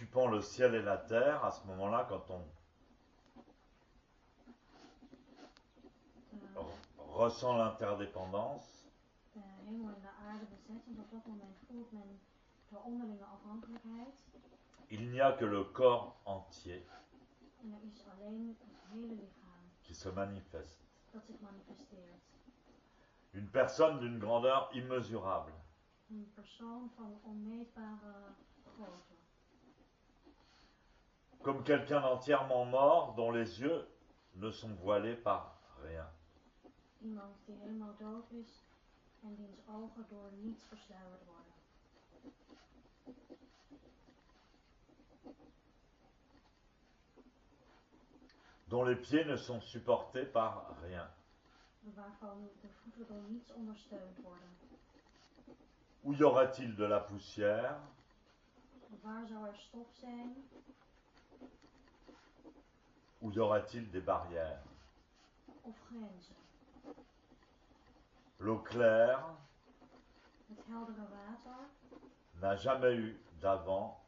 occupant le ciel et la terre, à ce moment-là, quand on ressent l'interdépendance, de hemel en de aarde bezettend, op dat moment voelt men de onderlinge afhankelijkheid. il n'y a que le corps entier En er is alleen het hele lichaam qui se manifeste. dat zich manifesteert. Une personne d'une grandeur immesurable. Een persoon van onmeetbare grootte. Comme quelqu'un d'entièrement mort dont les yeux ne sont voilés par rien. Iemand die helemaal dood is en diens ogen door niets versluierd worden. Dont les pieds ne sont supportés par rien. Waarvan de voeten door niets ondersteund worden. Où y aura-t-il de la poussière? Waar zou er stof zijn? Où y aura-t-il des barrières? Of grenzen? L'eau claire Het heldere water n'a jamais eu d'avant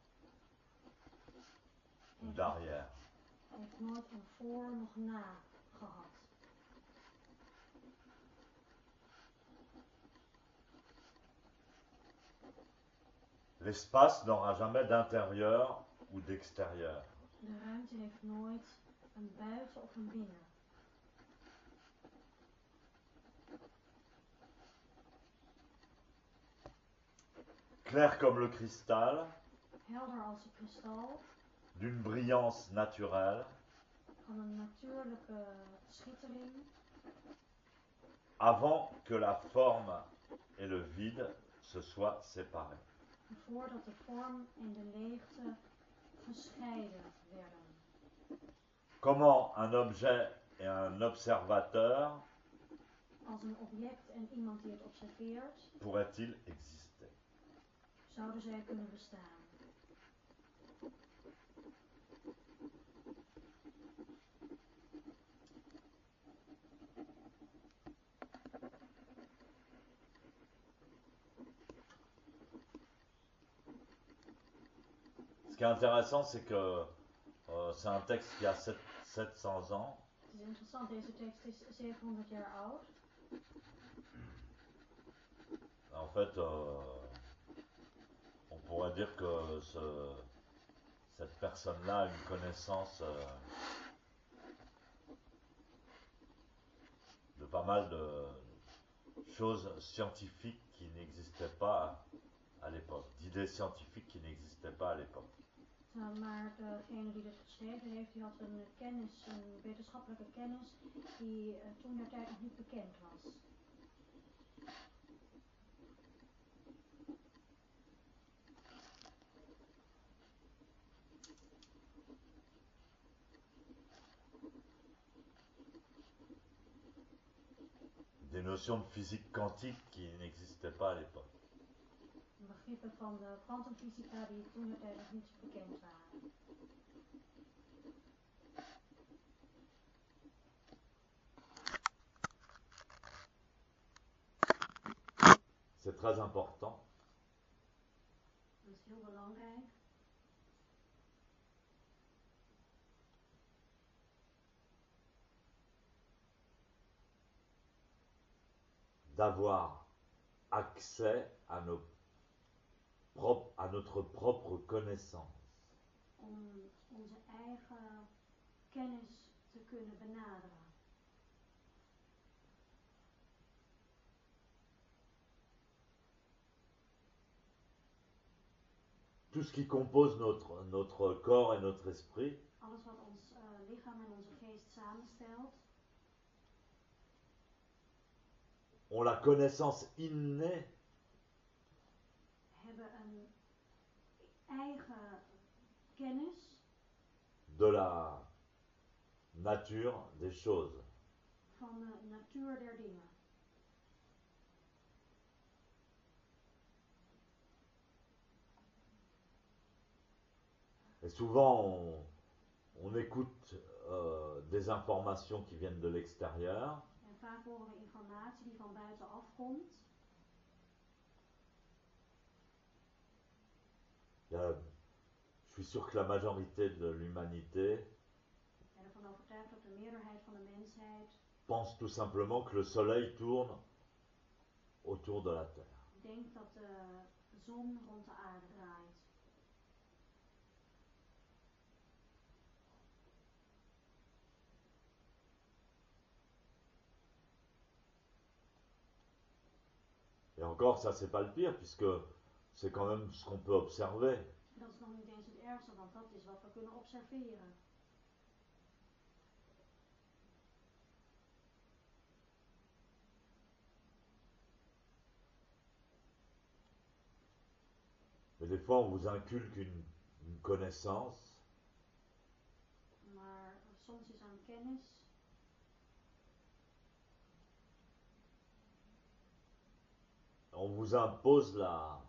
ou d'arrière. heeft nooit een voor nog na gehad. L'espace n'aura jamais d'intérieur ou d'extérieur. De ruimte heeft nooit een buiten of een binnen. Clair comme le cristal, Helder als een kristal, d'une brillance naturelle, van een natuurlijke schittering, avant que la forme et le vide se soient séparés. voordat de vorm en de leegte gescheiden werden. Comment un objet et un observateur Als een object en iemand die het observeert, pourraient-ils exister? zouden zij kunnen bestaan. Ce qui est intéressant, c'est que c'est un texte qui a 700 ans. Het is interessant, deze tekst is 700 jaar oud. En fait, on pourrait dire que cette personne-là a une connaissance de pas mal de choses scientifiques qui n'existaient pas à l'époque, d'idées scientifiques qui n'existaient pas à l'époque. Maar degene die dit geschreven heeft, die had een kennis, een wetenschappelijke kennis, die toen der tijd nog niet bekend was. Des notions de physique quantique qui n'existaient pas à l'époque. Begrippen van de kwantumfysica die toen der tijd nog niet bekend waren. C'est très important. Dat is heel belangrijk. D'avoir accès à, à notre propre connaissance. Om onze eigen kennis te kunnen benaderen. Tout ce qui compose notre corps et notre esprit. Alles wat ons lichaam en onze geest samenstelt. Ont la connaissance innée. Hebben een eigen kennis. De la nature des choses. Van de natuur der dingen. Et souvent, on écoute des informations qui viennent de l'extérieur. En vaak horen we informatie die van buitenaf komt. Je suis sûr que la majorité de l'humanité Ik ben ervan overtuigd dat de meerderheid van de mensheid pense tout simplement que le soleil tourne autour de la Terre. denkt dat de zon rond de aarde draait. Et encore, ça c'est pas le pire, puisque c'est quand même ce qu'on peut observer. Dat is nog niet eens het ergste, want dat is wat we kunnen observeren. Mais des fois, on vous inculque une connaissance, Maar soms is er een kennis on vous impose la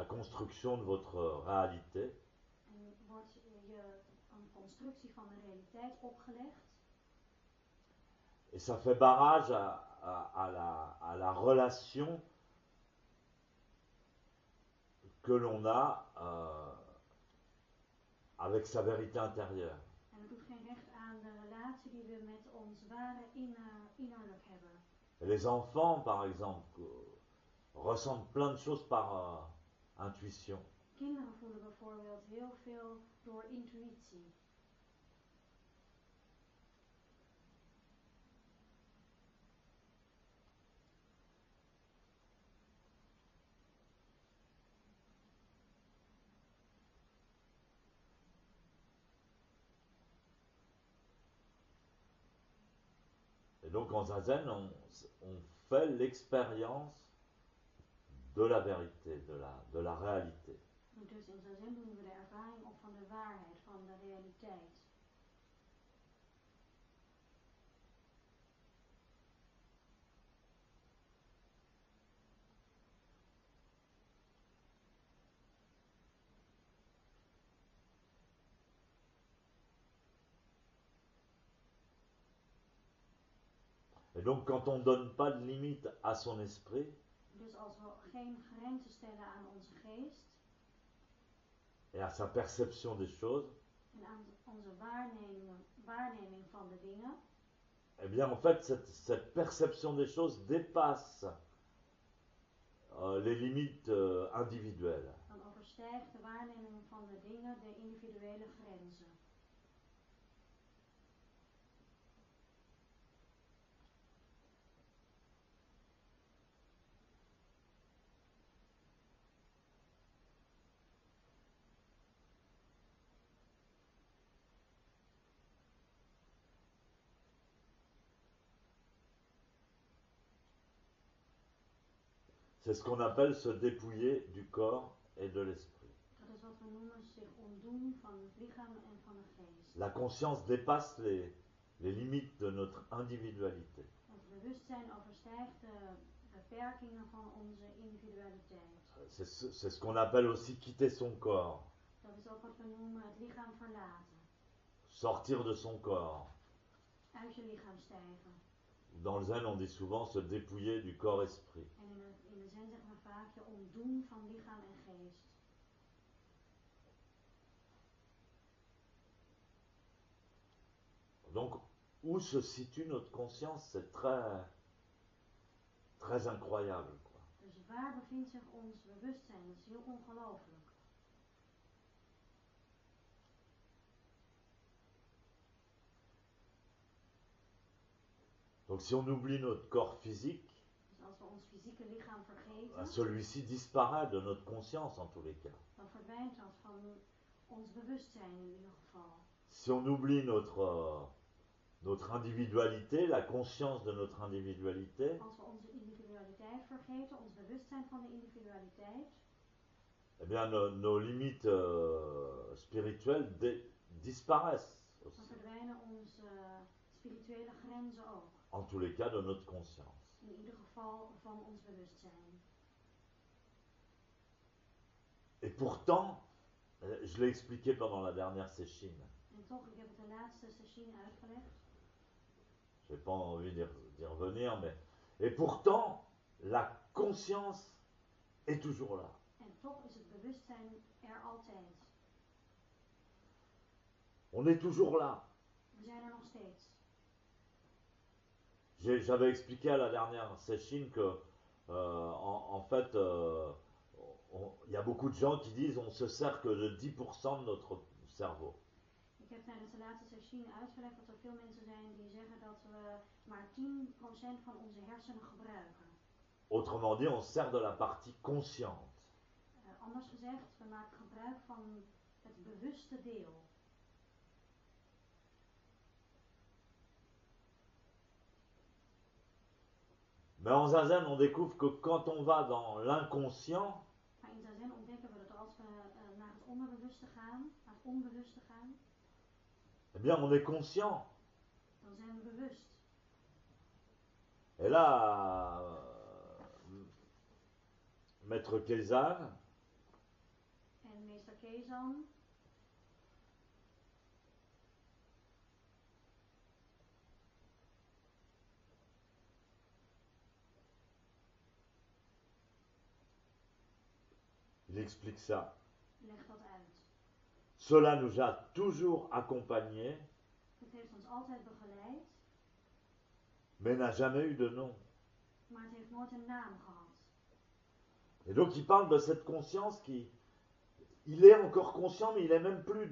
construction de votre réalité, en wordt je een constructie van de realiteit opgelegd. et ça fait barrage à la relation que l'on a avec sa vérité intérieure. En het doet geen recht aan de relatie die we met ons ware innerlijk hebben. Et les enfants, par exemple, ressentent plein de choses par intuition. Kinderen voelen bijvoorbeeld heel veel door intuïtie. Et donc en zazen, on fait l'expérience de la vérité, de la réalité. Dus in zazen doen we de ervaring op van de waarheid, van de realiteit. Et donc quand on ne donne pas de limite à son esprit, Dus als we geen grenzen stellen aan onze geest et à sa perception des choses, en aan onze waarneming van de dingen, eh bien en fait cette perception des choses dépasse les limites individuelles. dan overstijgt de waarneming van de dingen de individuele grenzen. C'est ce qu'on appelle se dépouiller du corps et de l'esprit. Dat is wat we noemen zich ontdoen van het lichaam en van de geest. La conscience dépasse les limites de notre individualité. Het bewustzijn overstijgt de beperkingen van onze individualiteit. C'est ce qu'on appelle aussi quitter son corps, Dat is ook wat we noemen het lichaam verlaten. sortir de son corps. Uit je lichaam stijgen. Dans le zen, on dit souvent se dépouiller du corps-esprit. En in de zen zeggen we vaak je ontdoen van lichaam en geest. Donc, où se situe notre conscience, c'est très incroyable, quoi. Dus waar bevindt zich ons bewustzijn? Dat is heel ongelooflijk. Donc, si on oublie notre corps physique, Dus als we ons fysieke lichaam vergeten, celui-ci disparaît de notre conscience en tous les cas. dan verdwijnt dat van ons bewustzijn in ieder geval. Si on oublie notre individualité, la conscience de notre individualité, Als we onze individualiteit vergeten, ons bewustzijn van de individualiteit, eh bien nos limites spirituelles disparaissent dan aussi, verdwijnen onze spirituele grenzen ook. en tous les cas de notre conscience. In ieder geval van ons bewustzijn. Et pourtant, je l'ai expliqué pendant la dernière séchine, En toch, ik heb het de laatste sessie uitgelegd. je n'ai pas envie d'y revenir, mais... Et pourtant, la conscience est toujours là. En toch is het bewustzijn zijn er altijd. On est toujours là. We zijn er nog steeds. J'avais expliqué à la dernière session que, en fait, il y a beaucoup de gens qui disent on se sert que de 10% de notre cerveau. Ik heb tijdens de laatste sessie uitgelegd dat er veel mensen zijn die zeggen dat we maar 10% van onze hersenen gebruiken. Autrement dit, on se sert de la partie consciente. Anders gezegd, we maken gebruik van het bewuste deel. Mais en Zazen, on découvre que quand on va dans l'inconscient, Maar in Zazen ontdekken we dat als we naar het onderbewuste gaan, naar het onbewuste gaan, eh bien, on est conscient. dan zijn we bewust. Et là, Maître Kezan, En meester Kezan, il explique ça. legt dat uit. Cela nous a toujours accompagnés, Het heeft ons altijd begeleid, mais n'a jamais eu de nom. maar het heeft nooit een naam gehad. Et donc il parle de cette conscience qui, il est encore conscient, mais il est même plus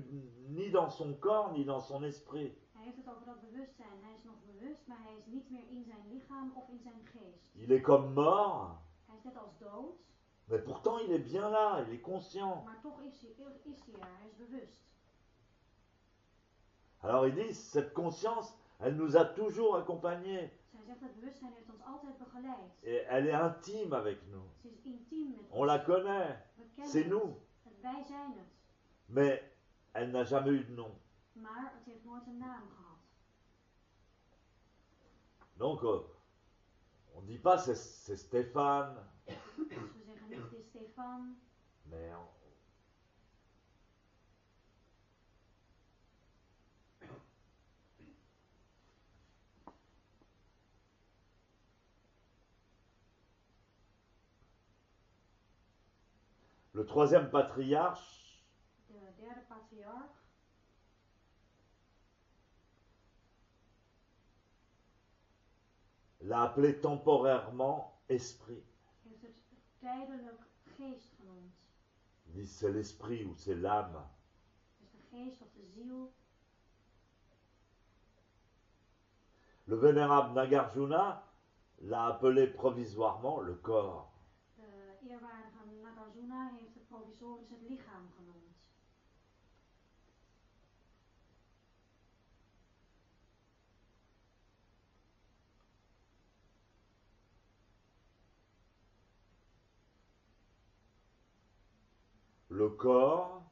ni dans son corps, ni dans son esprit. Hij heeft het over dat bewustzijn. Hij is nog bewust, maar hij is niet meer in zijn lichaam of in zijn geest. Il est comme mort, Hij is net als dood, mais pourtant il est bien là, il est conscient. maar toch is hij er, hij is bewust. Alors il dit, cette conscience, elle nous a toujours accompagnés. Zij zegt dat bewustzijn heeft ons altijd begeleid. Et elle est intime avec nous. Ze is intiem met On ons. la connaît, We kennen c'est het. nous. Wij zijn het. Mais elle n'a jamais eu de nom. Maar het heeft nooit een naam gehad. Donc on ne dit pas c'est Stéphane, Dus we zeggen niet, het is Stefan. mais le troisième patriarche, De derde patriarch l'a appelé temporairement esprit. heeft het tijdelijk geest genoemd. Il dit c'est l'esprit ou c'est l'âme. Dus de geest of de ziel. Le vénérable Nagarjuna l'a appelé provisoirement le corps. De eerwaardige Nagarjuna heeft het provisorisch het lichaam genoemd. Le corps,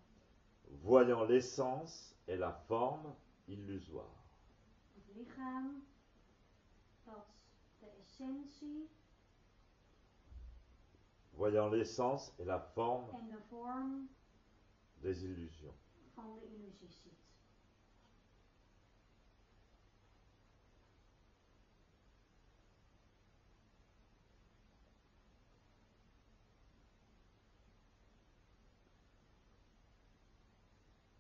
voyant l'essence et la forme illusoire. Het lichaam dat de essentie Voyant l'essence et la forme en de vorm des illusions. van de illusies ziet.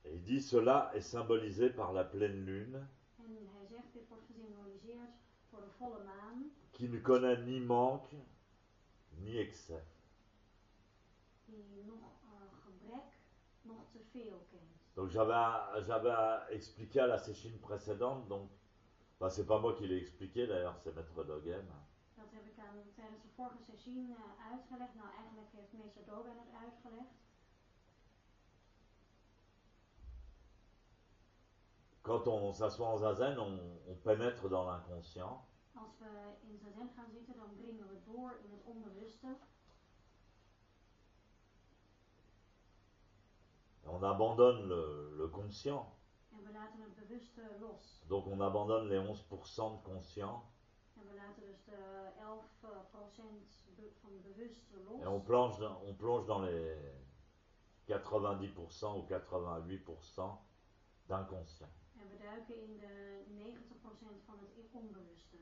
Et il dit cela est symbolisé par la pleine lune En hij zegt, dit wordt gesymboliseerd voor de volle maan, qui ne connaît ni manque ni excès. die nog gebrek, nog te veel kent. Donc j'avais expliqué à la session précédente, donc c'est pas moi qui l'ai expliqué d'ailleurs, c'est Maître Dogen. Dat heb ik tijdens de vorige sessie uitgelegd. Nou, eigenlijk heeft meester Dogen het uitgelegd. Quand on s'assoit en zazen, on pénètre dans l'inconscient. Als we in zazen gaan zitten, dan dringen we door in het onbewuste. On abandonne le conscient. En we laten het bewuste los. Donc on abandonne les 11% de conscient. En we laten dus de 11% van bewuste los. Et on plonge dans les 90% ou 88% d'inconscient. En we duiken in de 90% van het onbewuste.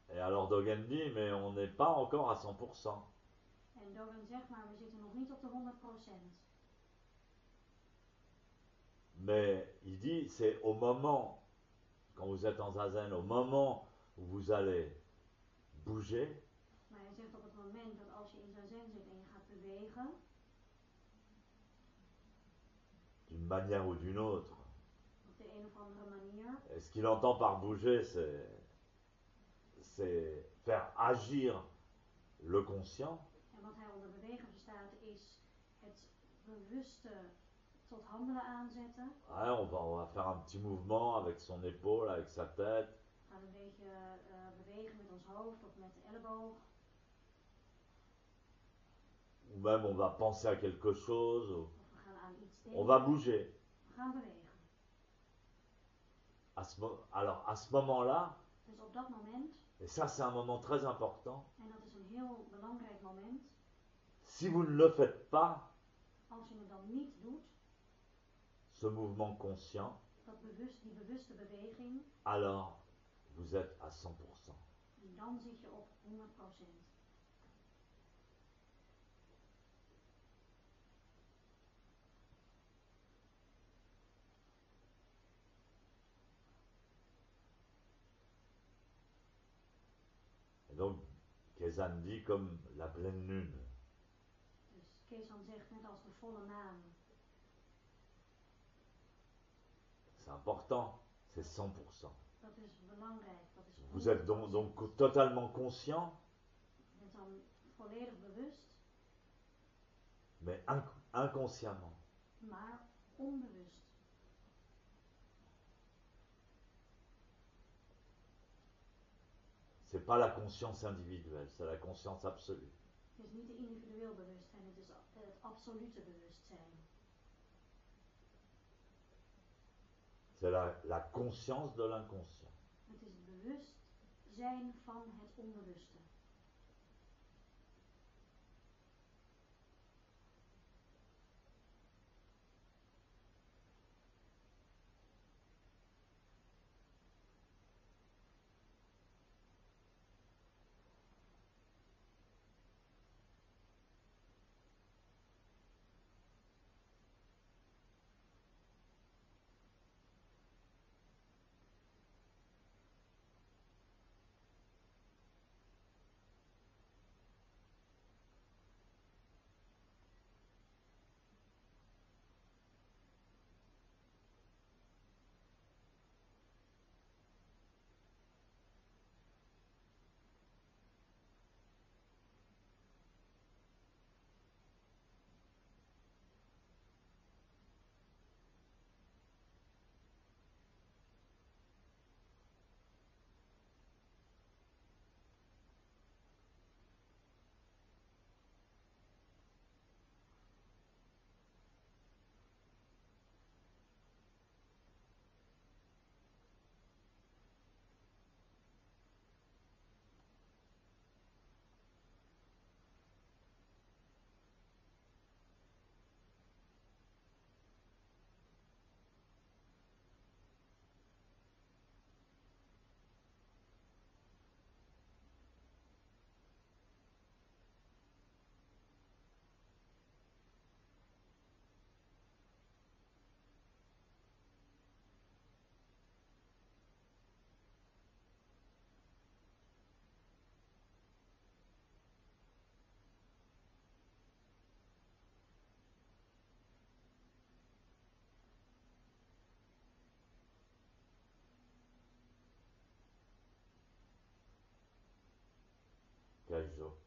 Et alors Dogen dit, mais on n'est pas encore à 100%. En En Dolan zegt maar, we zitten nog niet op de 100%. Mais il dit, c'est au moment, quand vous êtes en zazen, au moment où vous allez bouger, Maar hij zegt op het moment dat als je in zazen zit en je gaat bewegen, d'une manière ou d'une autre. op de een of andere manier. Et ce qu'il entend par bouger, c'est faire agir le conscient. En wat hij onder bewegen verstaat is het bewuste tot handelen aanzetten. Ouais, on va faire un petit mouvement avec son épaule, avec sa tête. We gaan een beetje bewegen met ons hoofd of met de elleboog. Ou même on va penser à quelque chose. Of we gaan aan iets denken. On va bouger. We gaan bewegen. Alors à ce moment-là, Dus op dat moment, et ça c'est un moment très important, en dat is een heel belangrijk moment, si vous ne le faites pas, als je het dan niet doet, ce mouvement conscient, die bewuste beweging, alors vous êtes à 100%. en dan zit je op 100%. Et donc, Kezan dit comme la pleine lune. Dus Kezan zegt net als de volle maan. C'est important, c'est 100%. Dat is belangrijk, dat is 100%. Vous êtes donc totalement conscient, Je bent dan volledig bewust, mais inconsciemment. maar onbewust. C'est pas la conscience individuelle, c'est la conscience absolue. Het is niet de individueel bewustzijn, het is het absolute bewustzijn. C'est la conscience de l'inconscient. Het is het bewustzijn van het onbewuste. Kaijo.